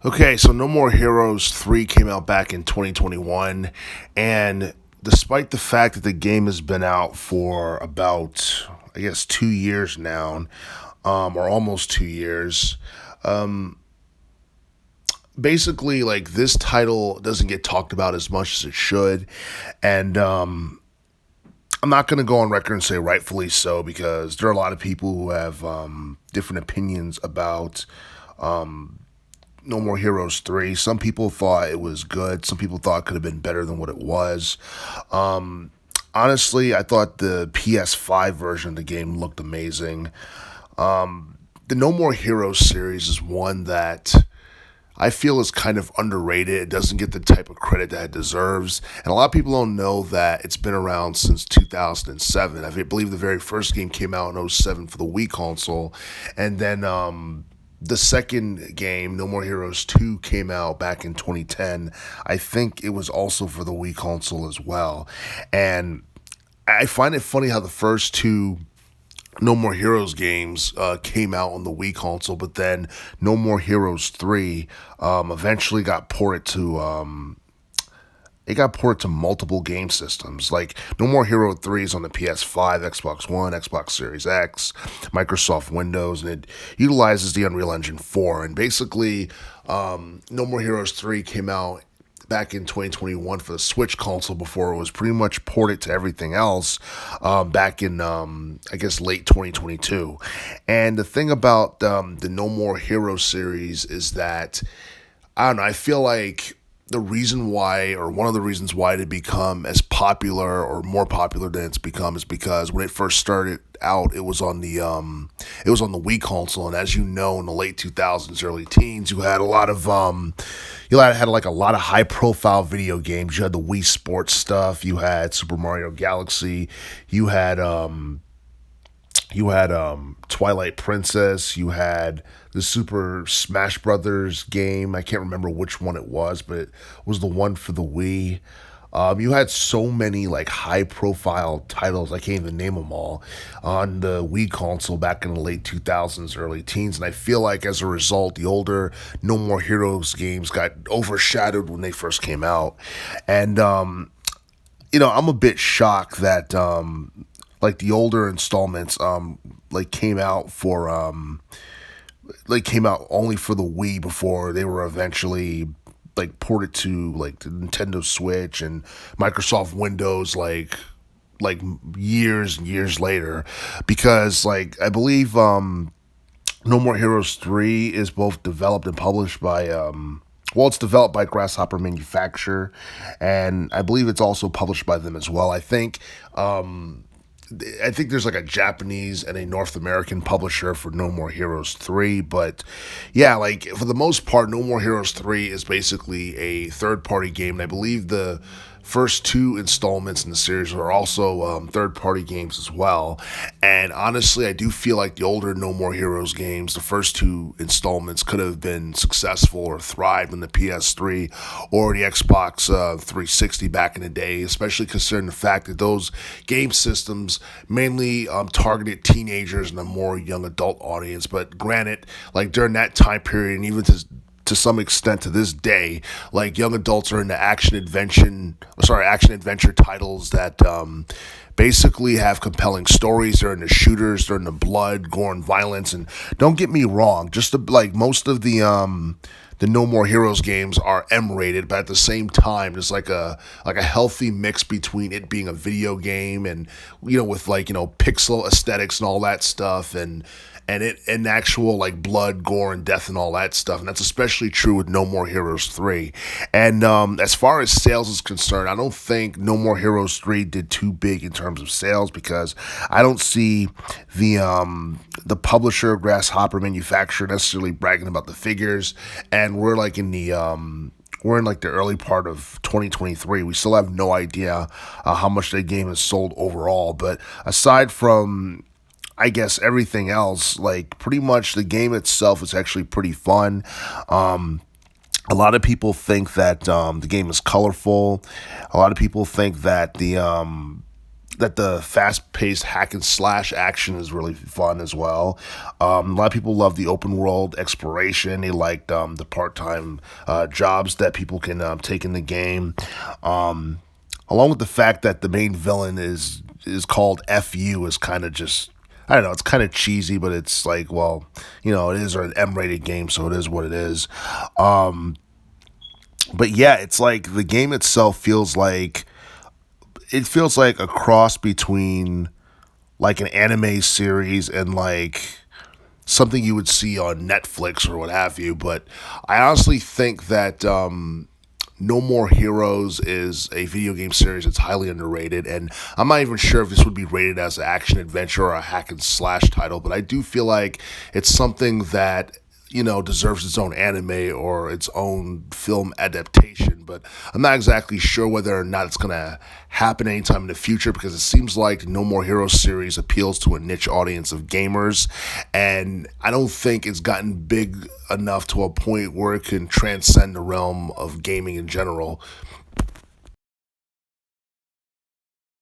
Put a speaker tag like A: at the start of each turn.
A: Okay, so No More Heroes 3 came out back in 2021, and despite the fact that the game has been out for about, I guess, 2 years now, or almost 2 years, basically, like, this title doesn't get talked about as much as it should, and I'm not going to go on record and say rightfully so because there are a lot of people who have different opinions about No More Heroes 3. Some people thought it was good. Some people thought it could have been better than what it was. Honestly, I thought the PS5 version of the game looked amazing. The No More Heroes series is one that I feel is kind of underrated. It doesn't get the type of credit that it deserves. And a lot of people don't know that it's been around since 2007. I believe the very first game came out in '07 for the Wii console. And then the second game, No More Heroes 2, came out back in 2010. I think it was also for the Wii console as well. And I find it funny how the first two No More Heroes games came out on the Wii console, but then No More Heroes 3 eventually got ported to multiple game systems. Like No More Hero 3 is on the PS5, Xbox One, Xbox Series X, Microsoft Windows, and it utilizes the Unreal Engine 4. And basically, No More Heroes 3 came out back in 2021 for the Switch console before it was pretty much ported to everything else back in, I guess, late 2022. And the thing about the No More Heroes series is that, I don't know, I feel like the reason why, or one of the reasons why it had become as popular or more popular than it's become, is because when it first started out, it was on the Wii console, and as you know, in the late 2000s, early teens, you had a lot of had like a lot of high profile video games. You had the Wii Sports stuff, you had Super Mario Galaxy, you had Twilight Princess. You had the Super Smash Brothers game. I can't remember which one it was, but it was the one for the Wii. You had so many like high profile titles. I can't even name them all on the Wii console back in the late 2000s, early teens. And I feel like as a result, the older No More Heroes games got overshadowed when they first came out. And, I'm a bit shocked that like the older installments like came out only for the Wii before they were eventually like ported to like the Nintendo Switch and Microsoft Windows like years and years later, because like I believe No More Heroes 3 is both developed and published by it's developed by Grasshopper Manufacture, and I believe it's also published by them as well. I think there's like a Japanese and a North American publisher for No More Heroes 3, but yeah, like for the most part, No More Heroes 3 is basically a third party game. And I believe the first two installments in the series are also third party games as well. And honestly, I do feel like the older No More Heroes games, the first two installments, could have been successful or thrived on the PS3 or the Xbox 360 back in the day, especially considering the fact that those game systems mainly targeted teenagers and a more young adult audience. But granted, like during that time period, and even to some extent to this day, like young adults are into action adventure titles that basically have compelling stories. They're into shooters, they're into blood, gore, and violence. And don't get me wrong, like most of the No More Heroes games are M-rated, but at the same time, there's like a healthy mix between it being a video game and with pixel aesthetics and all that stuff, and actual like blood, gore, and death and all that stuff. And that's especially true with No More Heroes 3. And as far as sales is concerned, I don't think No More Heroes 3 did too big in terms of sales, because I don't see the publisher, Grasshopper Manufacturer, necessarily bragging about the figures. And we're in like the early part of 2023. We still have no idea how much that game has sold overall. But aside from, I guess, everything else, like pretty much the game itself is actually pretty fun. A lot of people think that the game is colorful. A lot of people think that that the fast-paced hack and slash action is really fun as well. A lot of people love the open world exploration. They liked the part-time jobs that people can take in the game, along with the fact that the main villain is called FU is kind of just. I don't know. It's kind of cheesy, but it's like, well, it is an M-rated game, so it is what it is. But yeah, it's like the game itself feels like a cross between like an anime series and like something you would see on Netflix or what have you. But I honestly think that No More Heroes is a video game series that's highly underrated, and I'm not even sure if this would be rated as an action adventure or a hack and slash title, but I do feel like it's something that deserves its own anime or its own film adaptation, but I'm not exactly sure whether or not it's going to happen anytime in the future because it seems like the No More Heroes series appeals to a niche audience of gamers, and I don't think it's gotten big enough to a point where it can transcend the realm of gaming in general.